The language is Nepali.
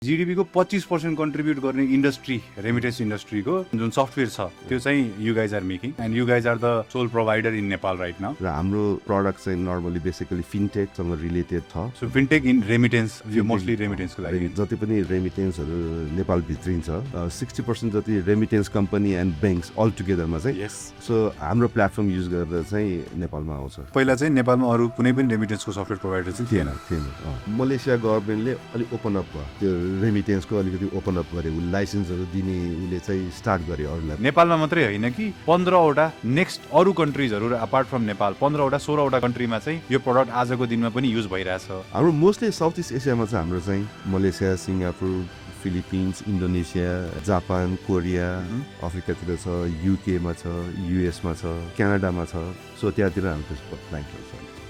GDP को 25% कन्ट्रिब्युट गर्ने इन्डस्ट्री रेमिटेन्स इन्डस्ट्रीको जुन सफ्टवेयर छ त्यो चाहिँ you guys are making and you guys are the sole provider in Nepal right now. र हाम्रो प्रडक्ट चाहिँ नर्मली बेसिकली फिनटेकसँग रिलेटेड छ। सो फिनटेक इन रेमिटेन्स यो मोस्टली रेमिटेन्सको लागि जति पनि रेमिटेन्सहरू नेपाल भित्रिन्छ 60% जति remittance company and banks all टुगेदरमा चाहिँ सो हाम्रो प्लेटफर्म युज गरेर चाहिँ नेपालमा आउँछ। पहिला चाहिँ नेपालमा अरू कुनै पनि रेमिटेन्सको सफ्टवेयर प्रोभाइडर चाहिँ थिएन। मलेसिया गभर्मेन्टले अलिक ओपन अप भयो, त्यो रेमिटेन्सको अलिकति ओपन अप गर्यो, लाइसेन्सहरू दिने उसले चाहिँ स्टार्ट गर्यो अरूलाई। नेपालमा मात्रै होइन कि 15वटा नेक्स्ट अरू कन्ट्रिजहरू अपार्ट फ्रम नेपाल 15वटा 16वटा कन्ट्रीमा चाहिँ यो प्रडक्ट आजको दिनमा पनि युज भइरहेछ। हाम्रो मोस्टली साउथ इस्ट एसियामा चाहिँ हाम्रो चाहिँ Malaysia, Singapore, Philippines, Indonesia, Japan, Korea, अफ्रिकातिर छ, युकेमा छ, युएसमा छ, क्यानाडामा छ। सो त्यहाँतिर हाम्रो त्यसको क्लाइन्टहरू छ।